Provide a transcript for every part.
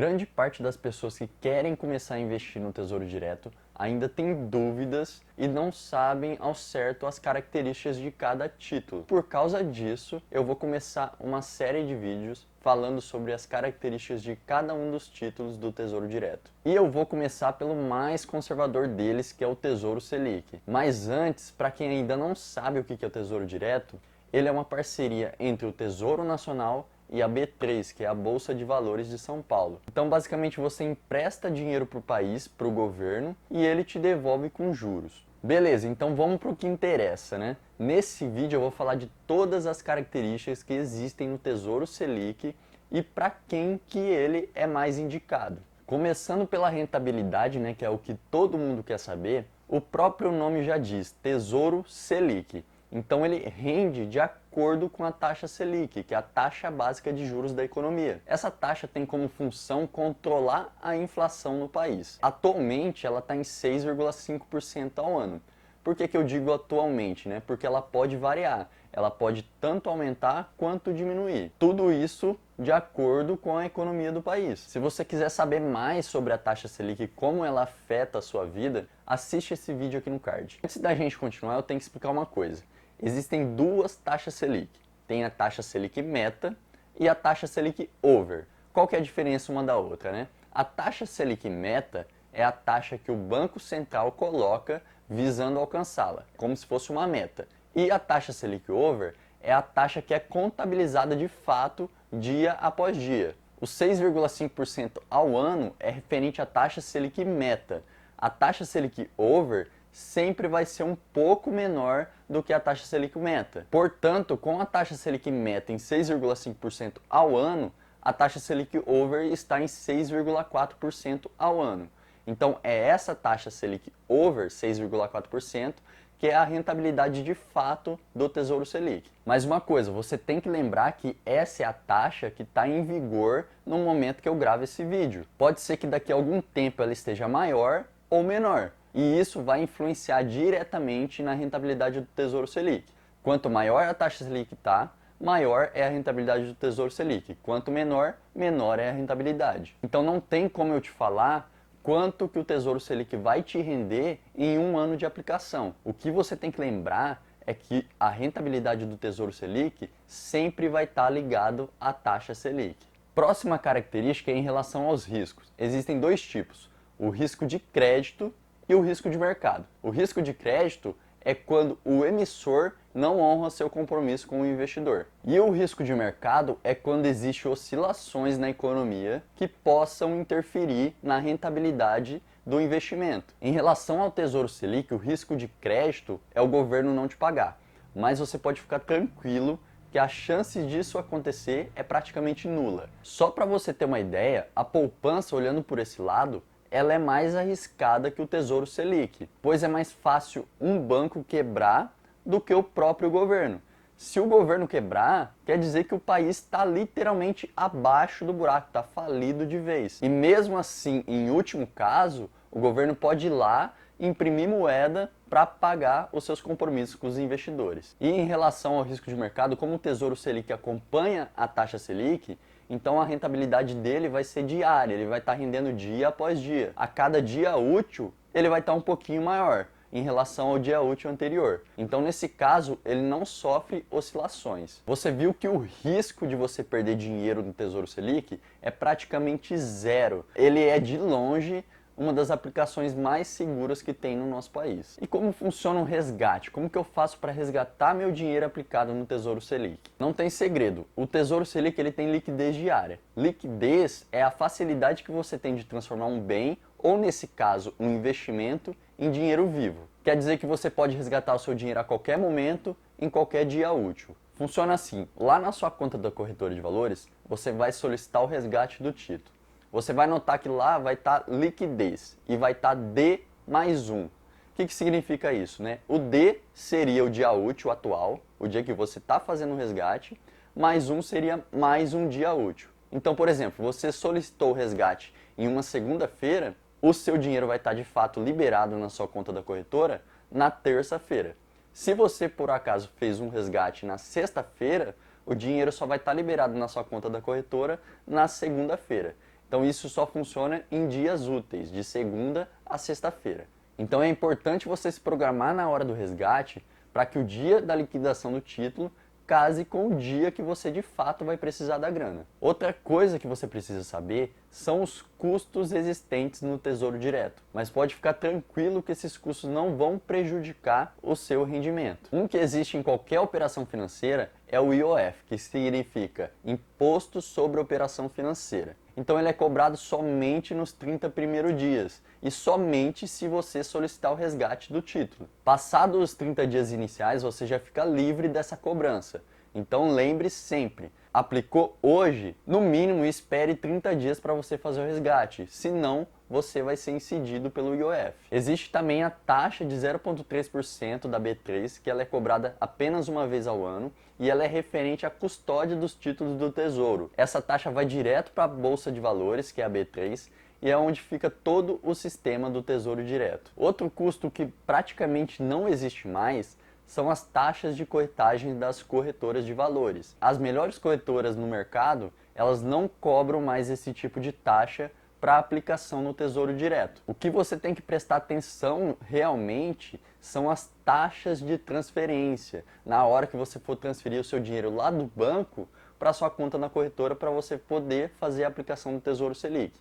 Grande parte das pessoas que querem começar a investir no Tesouro Direto ainda tem dúvidas e não sabem ao certo as características de cada título. Por causa disso, eu vou começar uma série de vídeos falando sobre as características de cada um dos títulos do Tesouro Direto. E eu vou começar pelo mais conservador deles, que é o Tesouro Selic. Mas antes, para quem ainda não sabe o que é o Tesouro Direto, ele é uma parceria entre o Tesouro Nacional e a B3, que é a Bolsa de Valores de São Paulo. Então, basicamente, você empresta dinheiro para o país, para o governo, e ele te devolve com juros. Beleza, então vamos para o que interessa, né? Nesse vídeo eu vou falar de todas as características que existem no Tesouro Selic e para quem que ele é mais indicado. Começando pela rentabilidade, né, que é o que todo mundo quer saber, o próprio nome já diz, Tesouro Selic. Então ele rende de acordo com a taxa Selic, que é a taxa básica de juros da economia. Essa taxa tem como função controlar a inflação no país. Atualmente ela está em 6,5% ao ano. Por que eu digo atualmente, né? Porque ela pode variar. Ela pode tanto aumentar quanto diminuir. Tudo isso de acordo com a economia do país. Se você quiser saber mais sobre a taxa Selic e como ela afeta a sua vida, assiste esse vídeo aqui no card. Antes da gente continuar, eu tenho que explicar uma coisa. Existem duas taxas Selic. Tem a taxa Selic Meta e a taxa Selic Over. Qual que é a diferença uma da outra, né? A taxa Selic Meta é a taxa que o Banco Central coloca visando alcançá-la, como se fosse uma meta. E a taxa Selic Over é a taxa que é contabilizada de fato dia após dia. O 6,5% ao ano é referente à taxa Selic Meta. A taxa Selic Over sempre vai ser um pouco menor do que a taxa Selic Meta. Portanto, com a taxa Selic Meta em 6,5% ao ano, a taxa Selic Over está em 6,4% ao ano. Então, é essa taxa Selic Over, 6,4%, que é a rentabilidade de fato do Tesouro Selic. Mas uma coisa, você tem que lembrar que essa é a taxa que está em vigor no momento que eu gravo esse vídeo. Pode ser que daqui a algum tempo ela esteja maior ou menor. E isso vai influenciar diretamente na rentabilidade do Tesouro Selic. Quanto maior a taxa Selic está, maior é a rentabilidade do Tesouro Selic. Quanto menor, menor é a rentabilidade. Então não tem como eu te falar quanto que o Tesouro Selic vai te render em um ano de aplicação. O que você tem que lembrar é que a rentabilidade do Tesouro Selic sempre vai estar ligado à taxa Selic. Próxima característica é em relação aos riscos. Existem dois tipos, o risco de crédito e o risco de mercado. O risco de crédito é quando o emissor não honra seu compromisso com o investidor. E o risco de mercado é quando existem oscilações na economia que possam interferir na rentabilidade do investimento. Em relação ao Tesouro Selic, o risco de crédito é o governo não te pagar. Mas você pode ficar tranquilo que a chance disso acontecer é praticamente nula. Só para você ter uma ideia, a poupança, olhando por esse lado, ela é mais arriscada que o Tesouro Selic, pois é mais fácil um banco quebrar do que o próprio governo. Se o governo quebrar, quer dizer que o país está literalmente abaixo do buraco, está falido de vez. E mesmo assim, em último caso, o governo pode ir lá e imprimir moeda para pagar os seus compromissos com os investidores. E em relação ao risco de mercado, como o Tesouro Selic acompanha a taxa Selic, então a rentabilidade dele vai ser diária, ele vai estar rendendo dia após dia. A cada dia útil, ele vai estar um pouquinho maior em relação ao dia útil anterior. Então, nesse caso, ele não sofre oscilações. Você viu que o risco de você perder dinheiro no Tesouro Selic é praticamente zero. Ele é, de longe, uma das aplicações mais seguras que tem no nosso país. E como funciona o resgate? Como que eu faço para resgatar meu dinheiro aplicado no Tesouro Selic? Não tem segredo. O Tesouro Selic ele tem liquidez diária. Liquidez é a facilidade que você tem de transformar um bem, ou nesse caso, um investimento, em dinheiro vivo. Quer dizer que você pode resgatar o seu dinheiro a qualquer momento, em qualquer dia útil. Funciona assim, lá na sua conta da corretora de valores, você vai solicitar o resgate do título. Você vai notar que lá vai estar liquidez e vai estar D mais 1. O que significa isso, né? O D seria o dia útil atual, o dia que você está fazendo o resgate, mais 1 seria mais um dia útil. Então, por exemplo, você solicitou o resgate em uma segunda-feira, o seu dinheiro vai estar de fato liberado na sua conta da corretora na terça-feira. Se você por acaso fez um resgate na sexta-feira, o dinheiro só vai estar liberado na sua conta da corretora na segunda-feira. Então isso só funciona em dias úteis, de segunda a sexta-feira. Então é importante você se programar na hora do resgate para que o dia da liquidação do título case com o dia que você de fato vai precisar da grana. Outra coisa que você precisa saber são os custos existentes no Tesouro Direto, mas pode ficar tranquilo que esses custos não vão prejudicar o seu rendimento. Um que existe em qualquer operação financeira é o IOF, que significa Imposto sobre Operação Financeira. Então ele é cobrado somente nos 30 primeiros dias e somente se você solicitar o resgate do título. Passados os 30 dias iniciais, você já fica livre dessa cobrança. Então lembre sempre, aplicou hoje, no mínimo espere 30 dias para você fazer o resgate, senão você vai ser incidido pelo IOF. Existe também a taxa de 0,3% da B3, que ela é cobrada apenas uma vez ao ano e ela é referente à custódia dos títulos do Tesouro. Essa taxa vai direto para a Bolsa de Valores, que é a B3, e é onde fica todo o sistema do Tesouro Direto. Outro custo que praticamente não existe mais são as taxas de corretagem das corretoras de valores. As melhores corretoras no mercado, elas não cobram mais esse tipo de taxa para aplicação no Tesouro Direto. O que você tem que prestar atenção realmente são as taxas de transferência, na hora que você for transferir o seu dinheiro lá do banco para sua conta na corretora para você poder fazer a aplicação do Tesouro Selic.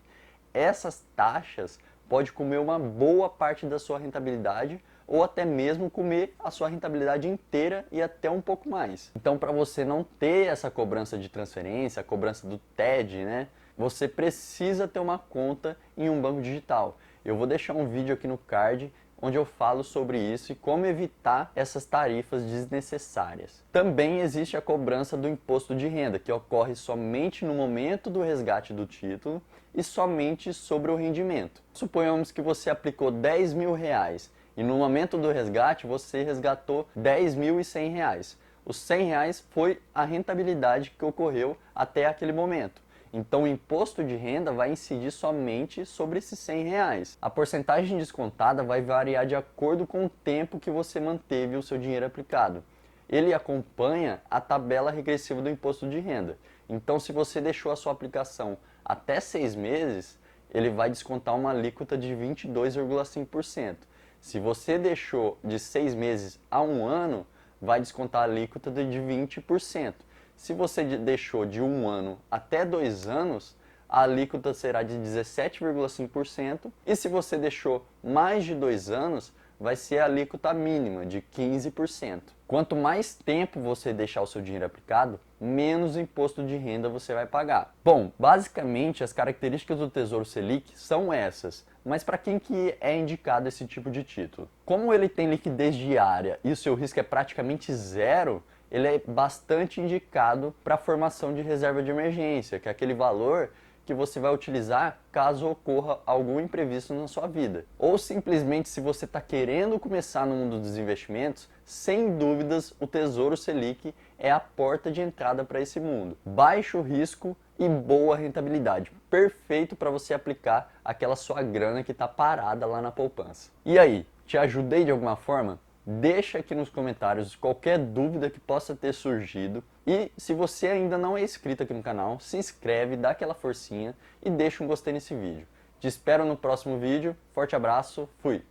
Essas taxas podem comer uma boa parte da sua rentabilidade ou até mesmo comer a sua rentabilidade inteira e até um pouco mais. Então, para você não ter essa cobrança de transferência, a cobrança do TED, né, você precisa ter uma conta em um banco digital. Eu vou deixar um vídeo aqui no card onde eu falo sobre isso e como evitar essas tarifas desnecessárias. Também existe a cobrança do imposto de renda, que ocorre somente no momento do resgate do título e somente sobre o rendimento. Suponhamos que você aplicou R$ 10.000 e no momento do resgate você resgatou R$ 10.100. Os R$ 100 foi a rentabilidade que ocorreu até aquele momento. Então o imposto de renda vai incidir somente sobre esses R$ 100. A porcentagem descontada vai variar de acordo com o tempo que você manteve o seu dinheiro aplicado. Ele acompanha a tabela regressiva do imposto de renda. Então se você deixou a sua aplicação até 6 meses, ele vai descontar uma alíquota de 22,5%. Se você deixou de 6 meses a 1 ano, vai descontar a alíquota de 20%. Se você deixou de 1 ano até 2 anos, a alíquota será de 17,5%. E se você deixou mais de 2 anos, vai ser a alíquota mínima de 15%. Quanto mais tempo você deixar o seu dinheiro aplicado, menos imposto de renda você vai pagar. Bom, basicamente as características do Tesouro Selic são essas, mas para quem que é indicado esse tipo de título? Como ele tem liquidez diária e o seu risco é praticamente zero, ele é bastante indicado para a formação de reserva de emergência, que é aquele valor que você vai utilizar caso ocorra algum imprevisto na sua vida. Ou simplesmente se você está querendo começar no mundo dos investimentos, sem dúvidas o Tesouro Selic é a porta de entrada para esse mundo. Baixo risco e boa rentabilidade. Perfeito para você aplicar aquela sua grana que está parada lá na poupança. E aí, te ajudei de alguma forma? Deixa aqui nos comentários qualquer dúvida que possa ter surgido. E se você ainda não é inscrito aqui no canal, se inscreve, dá aquela forcinha e deixa um gostei nesse vídeo. Te espero no próximo vídeo. Forte abraço, fui!